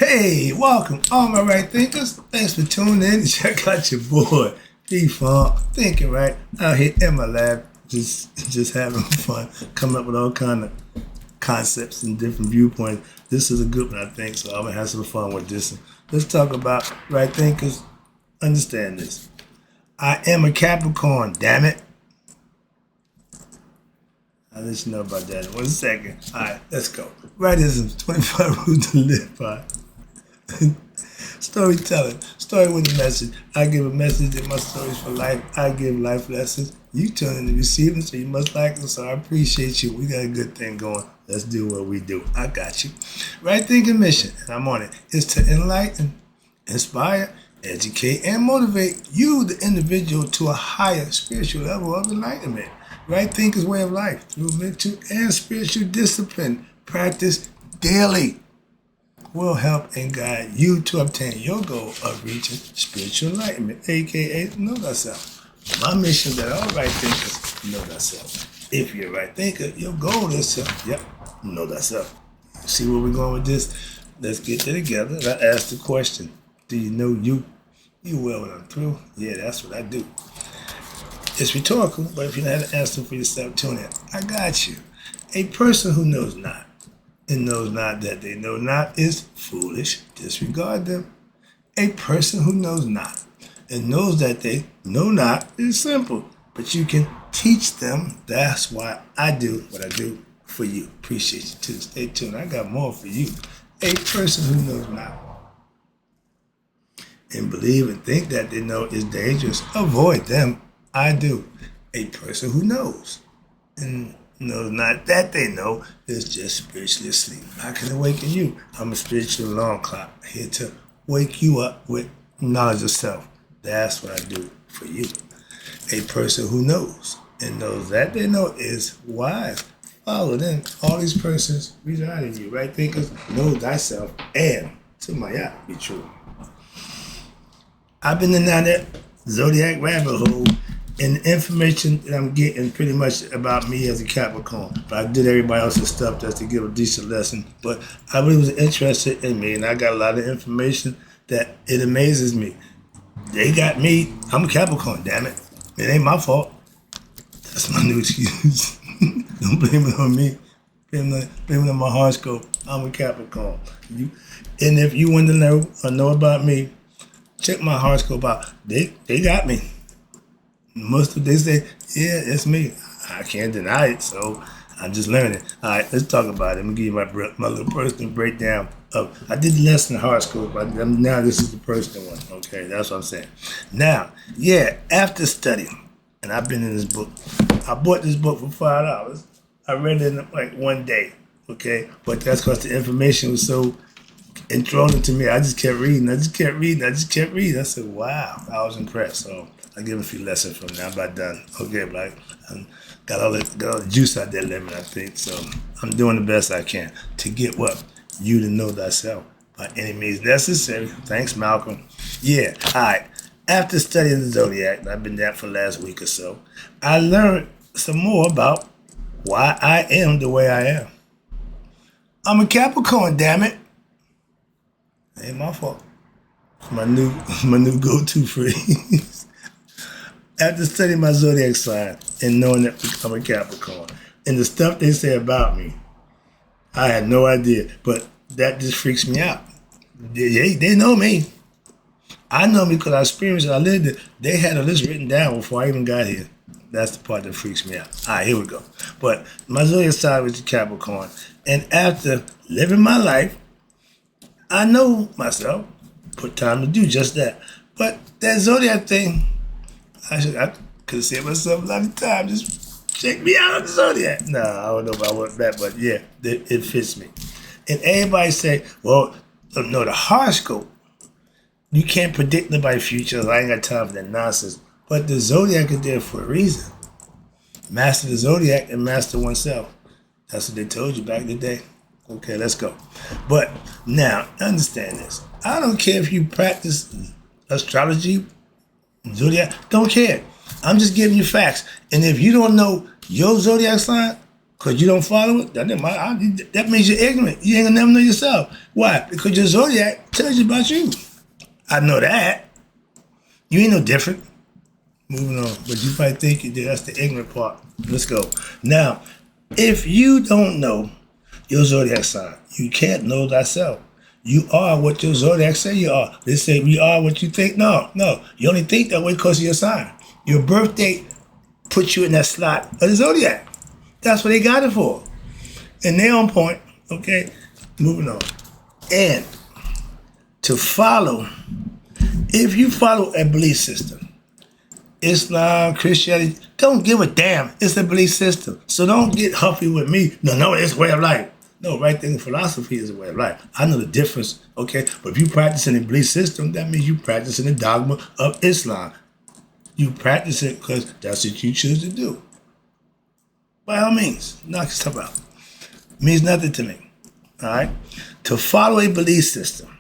Hey, welcome, all my right thinkers. Thanks for tuning in. Check out your boy, P-Funk, thinking right out here in my lab, just having fun, coming up with all kind of concepts and different viewpoints. This is a good one, I think, so I'm gonna have some fun with this one. Let's talk about right thinkers. Understand this. I am a Capricorn, damn it. I'll let you know about that in 1 second. All right, let's go. Rightism, 25 rules to live by. Storytelling, story with a message. I give a message in my stories for life. I give life lessons. You turn in to receive them, so you must like them. So I appreciate you. We got a good thing going. Let's do what we do. I got you. Right thinking mission, and I'm on it, is to enlighten, inspire, educate, and motivate you, the individual, to a higher spiritual level of enlightenment. Right thinkers' way of life through mental and spiritual discipline, practice daily, will help and guide you to obtain your goal of reaching spiritual enlightenment, aka know thyself. My mission is that all right thinkers know thyself. If you're a right thinker, your goal is to, know thyself. See where we're going with this? Let's get there together. I ask the question, do you know you? You will when I'm through? Yeah, that's what I do. It's rhetorical, but if you don't have an answer for yourself, tune in. I got you. A person who knows not and knows not that they know not is foolish. Disregard them. A person who knows not and knows that they know not is simple, but you can teach them. That's why I do what I do for you. Appreciate you too. Stay tuned. I got more for you. A person who knows not and believe and think that they know is dangerous. Avoid them. I do. A person who knows and knows not that they know is just spiritually asleep. I can awaken you. I'm a spiritual alarm clock here to wake you up with knowledge of self. That's what I do for you. A person who knows and knows that they know is wise. Follow them. All these persons reside in you. Right thinkers, know thyself and to my yacht be true. I've been in that zodiac rabbit hole, and the information that I'm getting pretty much about me as a Capricorn. But I did everybody else's stuff just to give a decent lesson. But I really was interested in me, and I got a lot of information that it amazes me. They got me. I'm a Capricorn, damn it. It ain't my fault. That's my new excuse. Don't blame it on me. Blame it on my horoscope. I'm a Capricorn. And if you want to know or know about me, check my horoscope out. They got me. Most of them, they say, yeah, it's me. I can't deny it, so I'm just learning. All right, let's talk about it. I'm going to give you my little personal breakdown of, I did less than horoscope, but now this is the personal one, okay? That's what I'm saying. Now, after studying, and I've been in this book, I bought this book for $5. I read it in like one day, okay? But that's because the information was so enthralling to me. I just kept reading. I said, wow, I was impressed. So I give a few lessons from now. I'm about done. Okay, but I got all the juice out that lemon, I think. So I'm doing the best I can to get what? You to know thyself by any means necessary. Thanks, Malcolm. Yeah, all right. After studying the zodiac, and I've been there for the last week or so, I learned some more about why I am the way I am. I'm a Capricorn, damn it. Ain't my fault. It's my new go-to phrase. After studying my zodiac sign and knowing that I'm a Capricorn and the stuff they say about me, I had no idea, but that just freaks me out. They know me. I know me because I experienced it. I lived it. They had a list written down before I even got here. That's the part that freaks me out. All right, here we go. But my zodiac sign was Capricorn, and after living my life, I know myself, put time to do just that. But that zodiac thing, I could have said myself a lot of times, just check me out on the zodiac. No, I don't know about that, but yeah, it fits me. And everybody say, well, no, the horoscope, you can't predict nobody's future. I ain't got time for that nonsense. But the zodiac is there for a reason. Master the zodiac and master oneself. That's what they told you back in the day. Okay, let's go. But now, understand this. I don't care if you practice astrology, zodiac, don't care. I'm just giving you facts. And if you don't know your zodiac sign, Because you don't follow it, that means you're ignorant. You ain't gonna never know yourself. Why? Because your zodiac tells you about you. I know that. You ain't no different. Moving on. But you probably think you did. That's the ignorant part. Let's go. Now, if you don't know your zodiac sign, you can't know thyself. You are what your zodiac say you are. They say we are what you think. No. You only think that way because of your sign. Your birth date puts you in that slot of the zodiac. That's what they got it for. And they're on point. Okay? Moving on. And to follow, if you follow a belief system, Islam, Christianity, don't give a damn. It's a belief system. So don't get huffy with me. No, it's a way of life. No, right thing, philosophy is a way of life. I know the difference, okay? But if you practice in a belief system, that means you practice in the dogma of Islam. You practice it because that's what you choose to do. By all means, knock yourself out. It means nothing to me, all right? To follow a belief system,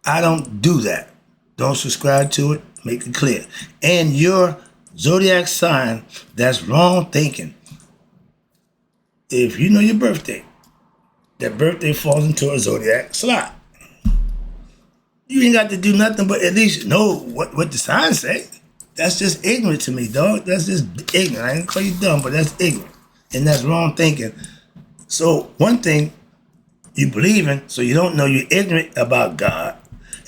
I don't do that. Don't subscribe to it. Make it clear. And your zodiac sign, that's wrong thinking. If you know your birthday, that birthday falls into a zodiac slot. You ain't got to do nothing but at least know what the signs say. That's just ignorant to me, dog. That's just ignorant. I ain't call you dumb, but that's ignorant. And that's wrong thinking. So one thing you believe in, so you don't know you're ignorant about God.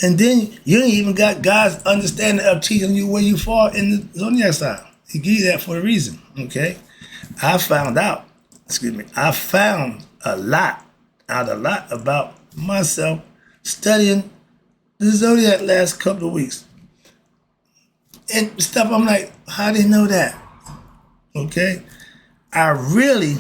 And then you ain't even got God's understanding of teaching you where you fall in the zodiac sign. He give you that for a reason, okay? I found a lot about myself studying the zodiac last couple of weeks. And stuff, I'm like, how do you know that? Okay? I really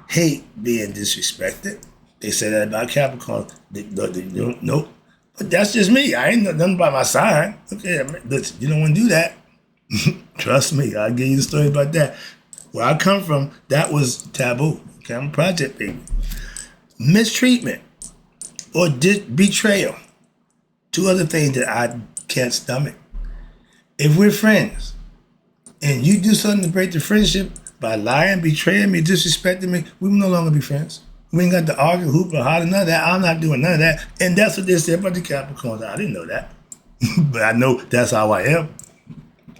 hate being disrespected. They say that about Capricorn. Nope. But that's just me. I ain't know nothing about my sign. Okay, listen, you don't want to do that. Trust me, I'll give you the story about that. Where I come from, that was taboo. Okay, I'm a project baby. Mistreatment or betrayal. Two other things that I can't stomach. If we're friends and you do something to break the friendship by lying, betraying me, disrespecting me, we will no longer be friends. We ain't got to argue, hoop, or holler, none of that. I'm not doing none of that. And that's what they said about the Capricorns. I didn't know that. But I know that's how I am.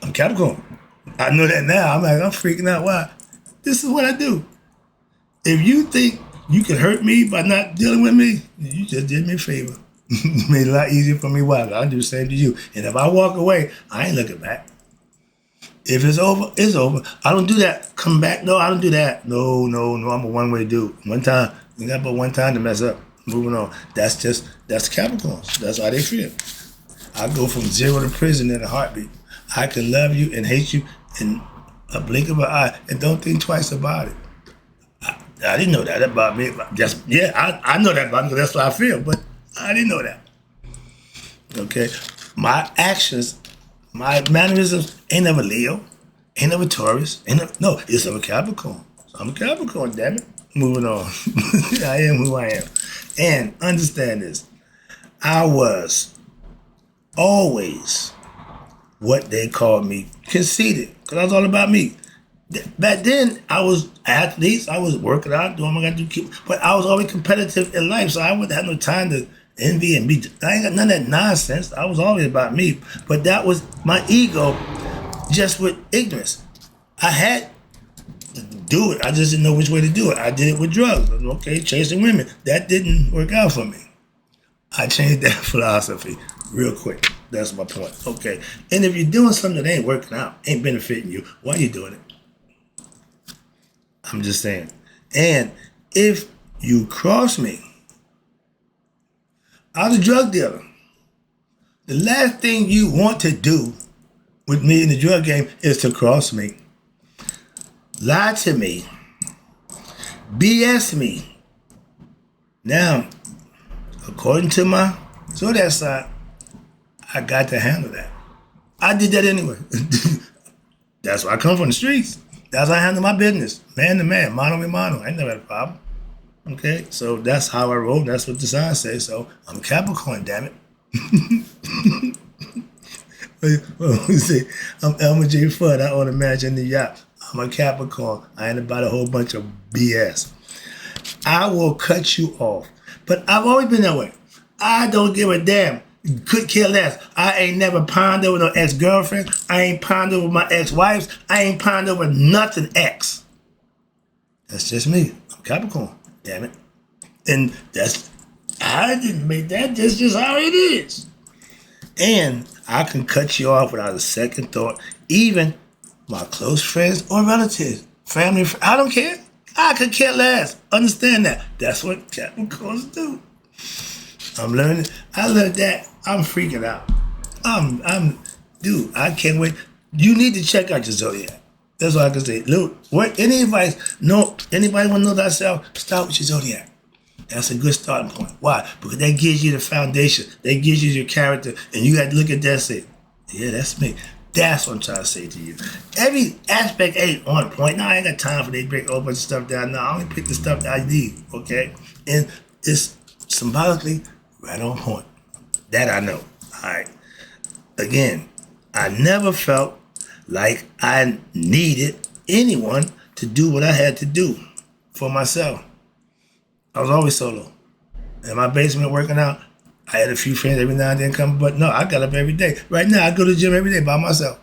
I'm Capricorn. I know that now. I'm freaking out. Why? This is what I do. If you think you can hurt me by not dealing with me, you just did me a favor. Made it a lot easier for me. Why? I'll do the same to you. And if I walk away, I ain't looking back. If it's over, it's over. I don't do that. Come back. No, I don't do that. No. I'm a one-way dude. One time. You got but one time to mess up. Moving on. That's Capricorns. That's how they feel. I go from 0 to prison in a heartbeat. I can love you and hate you in a blink of an eye and don't think twice about it. I didn't know that about me. I know that about me because that's what I feel, but I didn't know that. Okay? My actions, my mannerisms ain't never Leo, ain't never Taurus, it's of a Capricorn. So I'm a Capricorn, damn it. Moving on. I am who I am. And understand this. I was always what they called me conceited, because I was all about me. Back then, I was athletes. I was working out, doing what I got to do. But I was always competitive in life, so I wouldn't have no time to envy and be. I ain't got none of that nonsense. I was always about me. But that was my ego, just with ignorance. I had to do it. I just didn't know which way to do it. I did it with drugs. Okay, chasing women. That didn't work out for me. I changed that philosophy real quick. That's my point. Okay. And if you're doing something that ain't working out, ain't benefiting you, why are you doing it? I'm just saying. And if you cross me, I was a drug dealer. The last thing you want to do with me in the drug game is to cross me, lie to me, BS me. Now, according to my zodiac sign, I got to handle that. I did that anyway. That's why I come from the streets. That's how I handle my business. Man to man, mano a mano. I ain't never had a problem. Okay? So that's how I roll. That's what the sign says. So I'm Capricorn, damn it. We say, I'm Elmer J. Fudd. I own a mansion in the yacht. I'm a Capricorn. I ain't about a whole bunch of BS. I will cut you off. But I've always been that way. I don't give a damn. Could care less. I ain't never pondered over no ex-girlfriend. I ain't pondered over my ex-wives. I ain't pondered over nothing ex. That's just me. I'm Capricorn. Damn it. And I didn't make that. That's just how it is. And I can cut you off without a second thought. Even my close friends or relatives. Family, I don't care. I could care less. Understand that. That's what Capricorns do. I'm learning. I learned that. I'm freaking out. Dude, I can't wait. You need to check out your zodiac. That's all I can say. Look, any advice? No, anybody want to know thyself? Start with your zodiac. That's a good starting point. Why? Because that gives you the foundation. That gives you your character. And you got to look at that and say, yeah, that's me. That's what I'm trying to say to you. Every aspect ain't on point. Now, I ain't got time for they break a whole bunch of stuff down. No, I only pick the stuff that I need, okay? And it's symbolically right on point. That I know. All right. Again, I never felt like I needed anyone to do what I had to do for myself. I was always solo. In my basement working out, I had a few friends every now and then come, but no, I got up every day. Right now, I go to the gym every day by myself.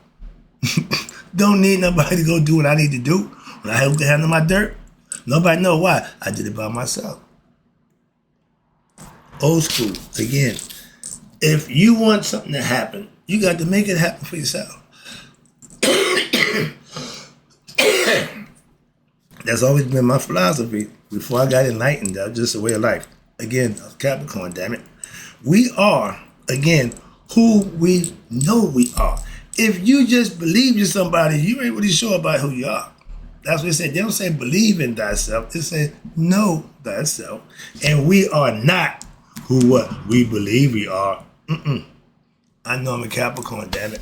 Don't need nobody to go do what I need to do. When I have to handle my dirt, nobody know why. I did it by myself. Old school, again. If you want something to happen, you got to make it happen for yourself. That's always been my philosophy. Before I got enlightened, that was just a way of life. Again, Capricorn, damn it. We are, again, who we know we are. If you just believe in somebody, you ain't really sure about who you are. That's what it said. They don't say believe in thyself. It says know thyself. And we are not what we believe we are. I know I'm a Capricorn, damn it.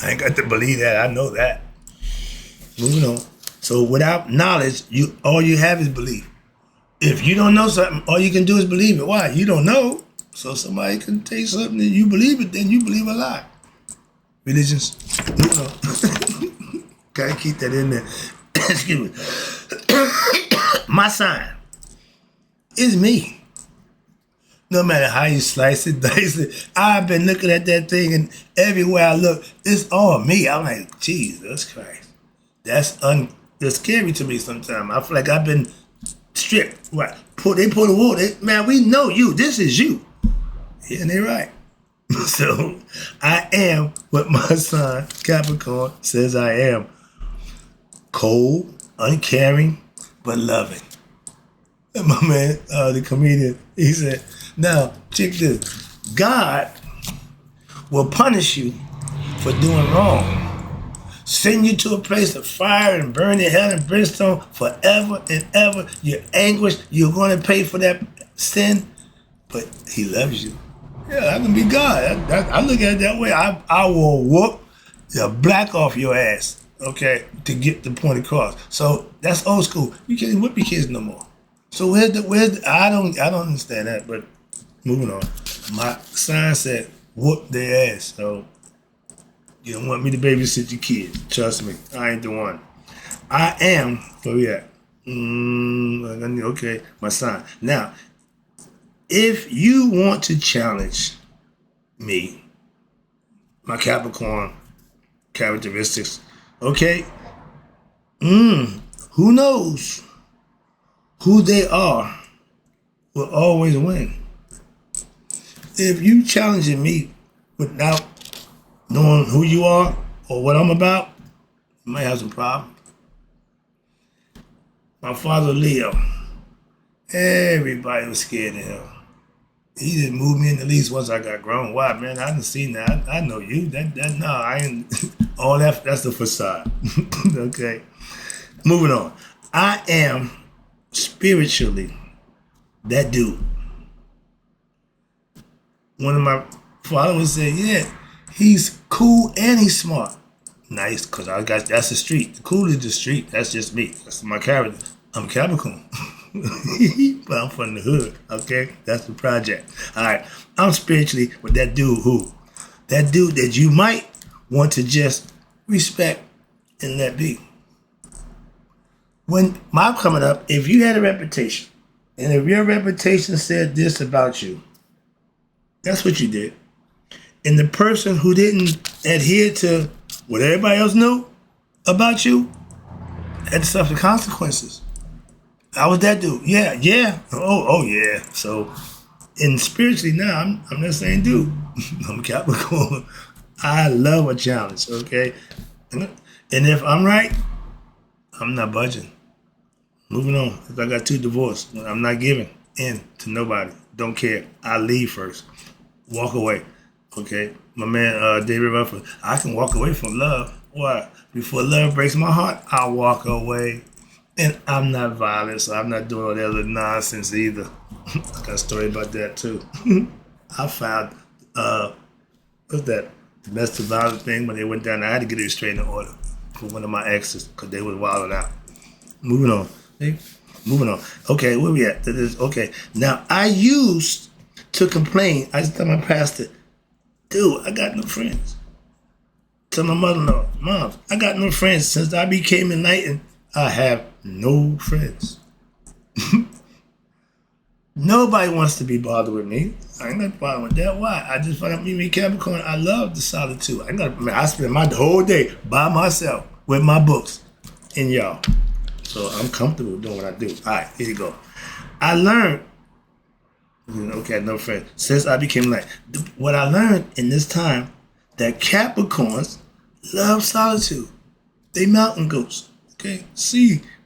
I ain't got to believe that. I know that. Moving on. So without knowledge, all you have is belief. If you don't know something, all you can do is believe it. Why? You don't know. So somebody can tell you something and you believe it, then you believe a lie. Religions. Moving on. Gotta keep that in there. Excuse me. My sign is me. No matter how you slice it, dice it, I've been looking at that thing and everywhere I look, it's all me. I'm like, Jesus Christ. That's scary to me sometimes. I feel like I've been stripped. What? They pull the wool. Man, we know you. This is you. Yeah, and they're right. So I am what my sign, Capricorn, says I am. Cold, uncaring, but loving. And my man, the comedian, he said, now, check this. God will punish you for doing wrong. Send you to a place of fire and burn in hell and brimstone forever and ever. You're anguished. You're going to pay for that sin, but he loves you. Yeah, I can be God. I look at it that way. I will whoop the black off your ass, okay, to get the point across. So that's old school. You can't whip your kids no more. So where's the I don't understand that, but moving on. My sign said whoop their ass. So you don't want me to babysit your kids. Trust me, I ain't the one. I am, where we at? Okay, my sign. Now, if you want to challenge me, my Capricorn characteristics, okay, who knows who they are will always win. If you challenging me without knowing who you are or what I'm about, you might have some problems. My father, Leo, everybody was scared of him. He didn't move me in the least once I got grown. Why, man? I done seen that. I know you. No, I ain't. All that's the facade. Okay. Moving on. I am spiritually that dude. One of my followers said, yeah, he's cool and he's smart. Nice, because that's the street. Cool is the street. That's just me. That's my character. I'm Capricorn. But I'm from the hood, okay? That's the project. All right. I'm spiritually with that dude who? That dude that you might want to just respect and let be. When my coming up, if you had a reputation, and if your reputation said this about you, that's what you did. And the person who didn't adhere to what everybody else knew about you had to suffer consequences. I was that dude. Yeah. Oh yeah. So, and spiritually now, I'm that same dude. I'm Capricorn. I love a challenge, okay? And if I'm right, I'm not budging. Moving on. If I got 2 divorced, I'm not giving in to nobody. Don't care. I leave first. Walk away. Okay? My man David Rufford, I can walk away from love. Why? Before love breaks my heart, I'll walk away. And I'm not violent, so I'm not doing all that other nonsense either. I got a story about that too. I found, what's that? Domestic violence thing when they went down. I had to get a restraining order for one of my exes because they was wilding out. Moving on. Okay? Moving on. Okay, where we at? Okay. Now, I used to complain. I used to tell my pastor, dude, I got no friends. Tell my mother-in-law, Mom, I got no friends. Since I became enlightened, I have no friends. Nobody wants to be bothered with me. I ain't got a problem with that. Why? I just find out me Capricorn. I love the solitude. I spend my whole day by myself with my books and y'all. So I'm comfortable doing what I do. All right, here you go. I learned, okay, no friends. Since I became like, what I learned in this time, that Capricorns love solitude. They mountain goats. Okay,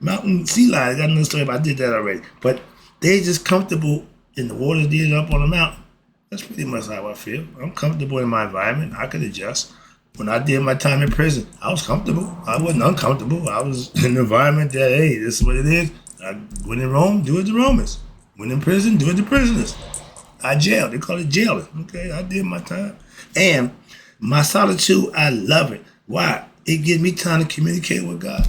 mountain sea lions. I got another story, but I did that already. But they just comfortable in the water, dealing up on the mountain. That's pretty much how I feel. I'm comfortable in my environment. I could adjust. When I did my time in prison, I was comfortable. I wasn't uncomfortable. I was in an environment that, hey, this is what it is. I went in Rome, do it the Romans. Went in prison, do it the prisoners. I jailed. They call it jailing. Okay, I did my time. And my solitude, I love it. Why? It gives me time to communicate with God.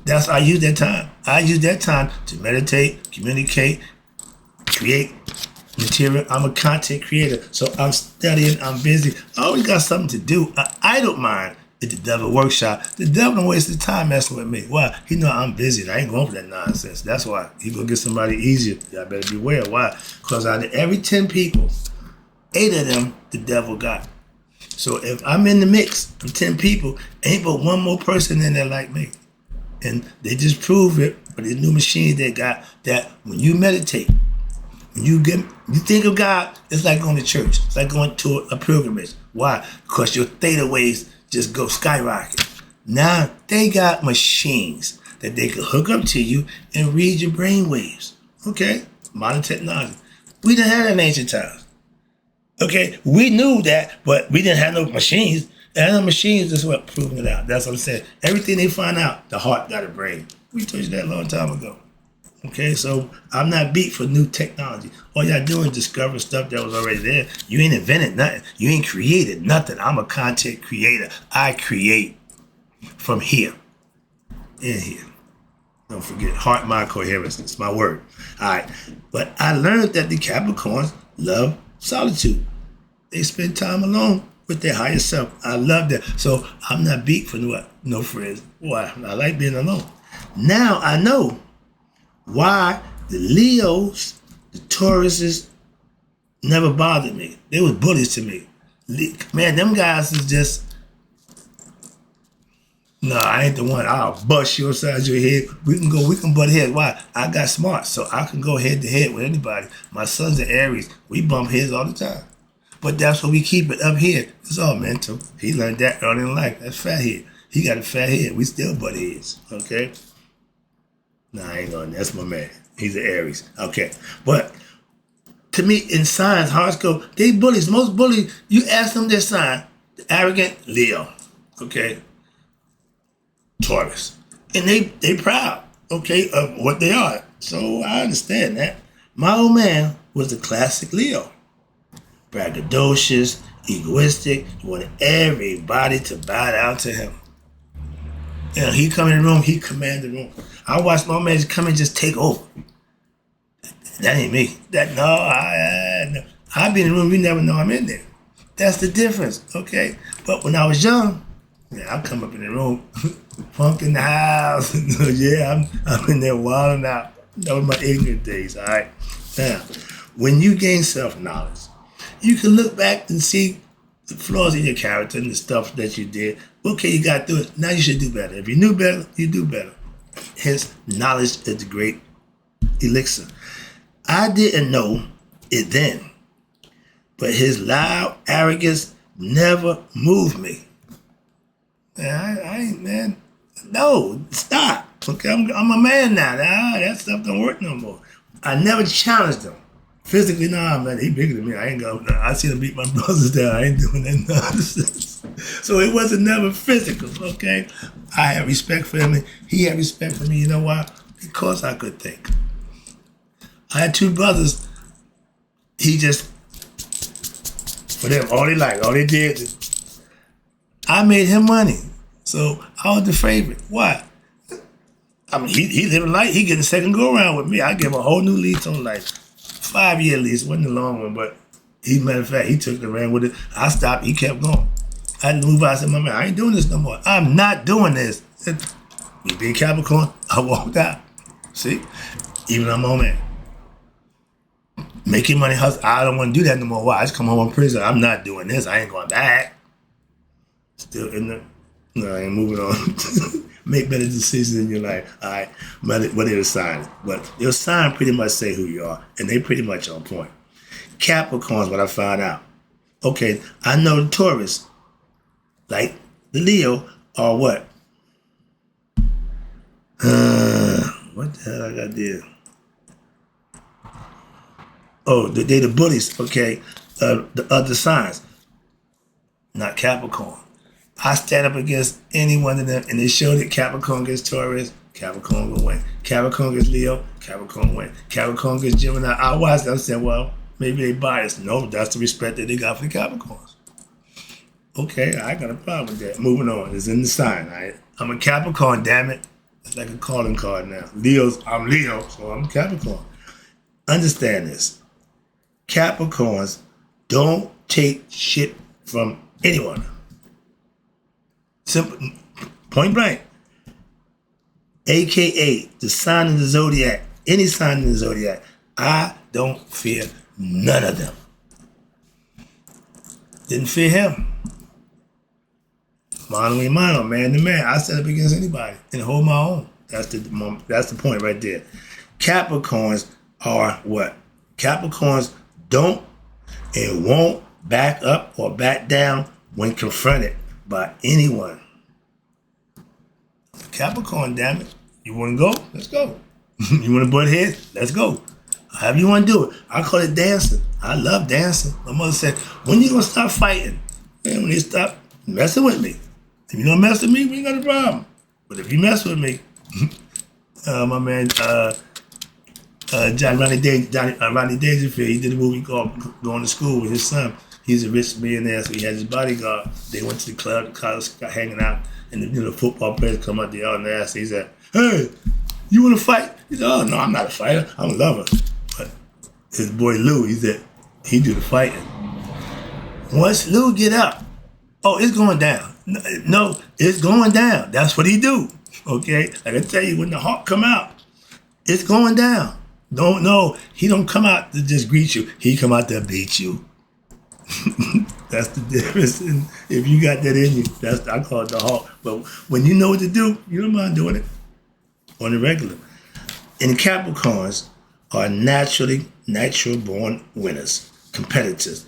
I use that time. I use that time to meditate, communicate, create material. I'm a content creator, so I'm studying, I'm busy. I always got something to do. I don't mind at the devil workshop. The devil don't waste his time messing with me. Why? He know I'm busy. I ain't going for that nonsense. That's why. He gonna get somebody easier. Y'all better beware. Why? Because out of every 10 people, 8 of them the devil got. So if I'm in the mix of 10 people, ain't but one more person in there like me. And they just prove it with the new machines they got, that when you meditate, when you think of God, it's like going to church. It's like going to a pilgrimage. Why? Because your theta waves just go skyrocket. Now they got machines that they can hook up to you and read your brain waves. Okay? Modern technology. We didn't have that in ancient times. Okay? We knew that, but we didn't have no machines. And the machines is what proving it out. That's what I'm saying. Everything they find out, the heart got a brain. We told you that a long time ago. Okay, so I'm not beat for new technology. All y'all doing is discover stuff that was already there. You ain't invented nothing. You ain't created nothing. I'm a content creator. I create from here, in here. Don't forget, heart, mind, coherence. It's my word. All right, but I learned that the Capricorns love solitude. They spend time alone with their higher self. I love that. So I'm not beat for what? No friends. Why? I like being alone. Now I know why the Leos, the Tauruses, never bothered me. They was bullies to me. Man, them guys is just, no, I ain't the one. I'll bust you upside your head. We can butt heads. Why? I got smart, so I can go head to head with anybody. My son's an Aries. We bump heads all the time. But that's what we keep it up here. It's all mental. He learned that early in life. That's fat head. He got a fat head. We still butt heads. Okay? Nah, I ain't going. That's my man. He's an Aries. Okay. But to me, in signs, horoscope, they bullies. Most bullies, you ask them their sign. Arrogant, Leo. Okay? Taurus. And they proud, okay, of what they are. So I understand that. My old man was a classic Leo. Braggadocious, egoistic. He wanted everybody to bow down to him. You know, he come in the room, he command the room. I watched my man just come and just take over. That ain't me. I be in the room, you never know I'm in there. That's the difference, okay? But when I was young, Yeah, I come up in the room, funk in the house. Yeah, I'm in there wilding out. That was my ignorant days, all right? Now, when you gain self-knowledge, you can look back and see the flaws in your character and the stuff that you did. Okay, you got through it. Now you should do better. If you knew better, you do better. Hence, knowledge is the great elixir. I didn't know it then, but his loud arrogance never moved me. Man, I ain't, man. No, stop. Okay, I'm a man now. That stuff don't work no more. I never challenged him. Physically, nah, man, he bigger than me. I ain't going. I seen him beat my brothers down. I ain't doing that nonsense. So it wasn't never physical, okay? I had respect for him, and he had respect for me. You know why? Because I could think. I had two brothers. He just, for them, all they did, I made him money. So I was the favorite. Why? I mean, he living life. He getting a second go around with me. I give him a whole new lease on life. 5-year lease, wasn't a long one, but matter of fact, he took the ran with it. I stopped, he kept going. I had to move out. I said, my man, I ain't doing this no more. I'm not doing this. Me being Capricorn, I walked out. See? Even I'm on man. Making money, hustle. I don't want to do that no more. Why? I just come home from prison. I'm not doing this. I ain't going back. Still in the, no, I ain't moving on. Make better decisions in your life. All right, what they sign. But your sign pretty much say who you are, and they pretty much on point. Capricorn's what I found out. Okay, I know the Taurus, like the Leo, are what? What the hell I got there? Oh, they the bullies. Okay, the other signs, not Capricorn. I stand up against any one of them, and they showed it. Capricorn against Taurus, Capricorn will win. Capricorn against Leo, Capricorn win. Capricorn against Gemini. I watched them and said, well, maybe they biased. No, that's the respect that they got for the Capricorns. Okay, I got a problem with that. Moving on. It's in the sign. Right? I'm a Capricorn, damn it. It's like a calling card now. I'm Leo, so I'm Capricorn. Understand this. Capricorns don't take shit from anyone. Simple, point blank. AKA the sign of the zodiac, any sign in the zodiac. I don't fear none of them. Didn't fear him. Mano a mano, man to man. I stand up against anybody and hold my own. That's the point right there. Capricorns are what? Capricorns don't and won't back up or back down when confronted by anyone. Capricorn, damn it. You want to go? Let's go. You want to butt heads? Let's go. However you want to do it. I call it dancing. I love dancing. My mother said, when you going to stop fighting? Man, when you stop messing with me. If you don't mess with me, we ain't got a problem. But if you mess with me, my man, Ronnie Dangerfield, he did a movie called Going to School with his son. He's a rich millionaire, so he had his bodyguard. They went to the club, the college, got hanging out, and the football players come out there all nasty. He said, hey, you want to fight? He said, oh, no, I'm not a fighter. I'm a lover. But his boy Lou, he said, he do the fighting. Once Lou get up, oh, it's going down. No, it's going down. That's what he do, okay? Like I tell you, when the hawk come out, it's going down. He don't come out to just greet you. He come out to beat you. That's the difference. And if you got that in you, I call it the hawk. But when you know what to do, you don't mind doing it on the regular. And Capricorns are natural born winners, competitors.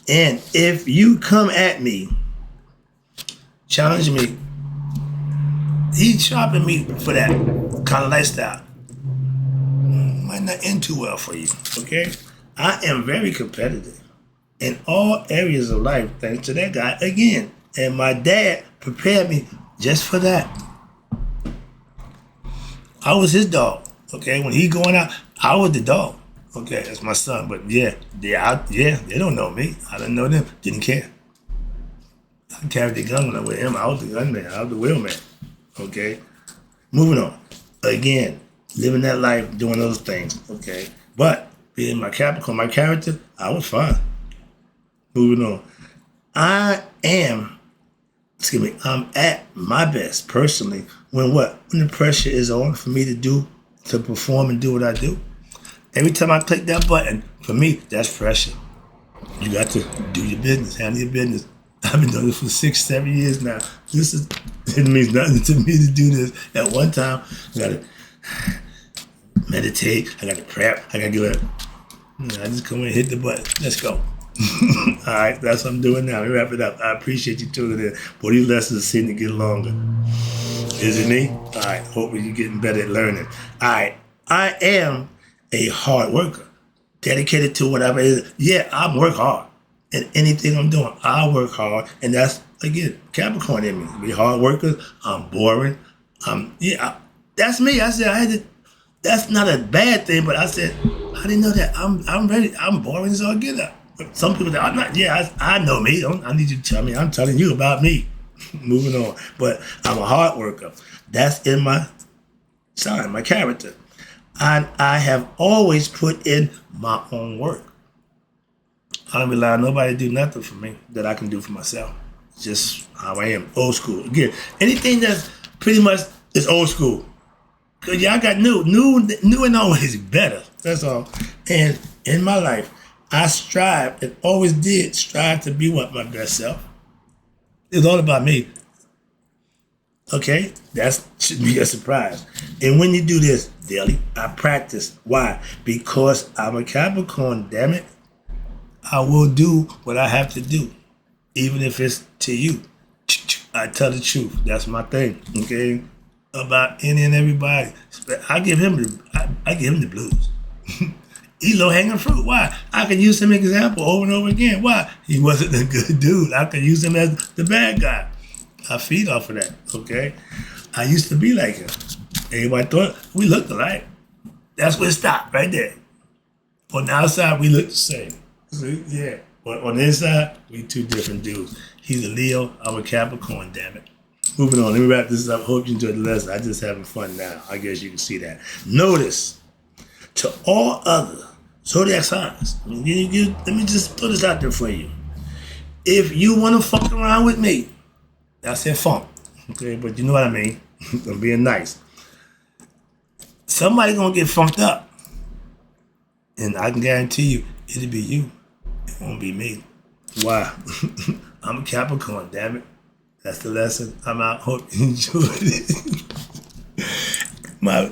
And if you come at me, challenge me, he's sharpening me for that kind of lifestyle. Might not end too well for you, okay? I am very competitive in all areas of life, thanks to that guy again. And my dad prepared me just for that. I was his dog, okay? When he going out, I was the dog, okay? That's my son, but yeah, they don't know me. I didn't know them, didn't care. I carried the gun when I was with him. I was the gunman, I was the wheelman, okay? Moving on. Again, living that life, doing those things, okay? But being my Capricorn, my character, I was fine. Moving on. I am excuse me, I'm at my best personally when what? When the pressure is on for me to perform and do what I do. Every time I click that button, for me, that's pressure. You got to do your business, handle your business. I've been doing this for 6-7 years now. It means nothing to me to do this. At one time, I gotta meditate, I gotta prep, I gotta do it. I just come in and hit the button. Let's go. All right, that's what I'm doing now. Let me wrap it up. I appreciate you tuning in. Boy, these lessons seem to get longer. Is it me? All right, hopefully you're getting better at learning. All right, I am a hard worker, dedicated to whatever it is. Yeah, I work hard in anything I'm doing. I work hard, and that's, again, Capricorn in me. Be hard workers. I'm boring. That's me. I said that's not a bad thing, but I said, I didn't know that. I'm ready. I'm boring as all get up. Some people say, I'm not. Yeah, I know me. I need you to tell me. I'm telling you about me. Moving on. But I'm a hard worker. That's in my sign, my character. And I have always put in my own work. I don't rely on nobody to do nothing for me that I can do for myself. Just how I am. Old school. Again, anything that's pretty much is old school. Because y'all got new. New and always better. That's all. And in my life, I strive and always did strive to be what? My best self. It's all about me. Okay? That shouldn't be a surprise. And when you do this daily, I practice. Why? Because I'm a Capricorn, damn it. I will do what I have to do, even if it's to you. I tell the truth. That's my thing. Okay? About any and everybody. I give him the blues. He's low hanging fruit. Why? I can use him as an example over and over again. Why? He wasn't a good dude. I can use him as the bad guy. I feed off of that. Okay? I used to be like him. Everybody thought we looked alike. That's where it stopped right there. On the outside, we look the same. See? Yeah. But on the inside, we two different dudes. He's a Leo. I'm a Capricorn, damn it. Moving on. Let me wrap this up. Hope you enjoyed the lesson. I'm just having fun now. I guess you can see that. Notice, to all other zodiac signs, let me just put this out there for you. If you want to fuck around with me, I said funk. Okay, but you know what I mean. I'm being nice. Somebody gonna get funked up. And I can guarantee you, it'll be you. It won't be me. Why? I'm a Capricorn, damn it. That's the lesson. I'm out. Hope you enjoyed it. My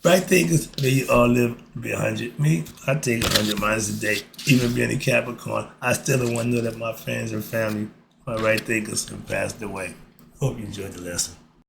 right thing is that you all live to be 100. Me, I take 100 miles a day. Even being a Capricorn, I still don't want to know that my friends and family, my right thinkers, have passed away. Hope you enjoyed the lesson.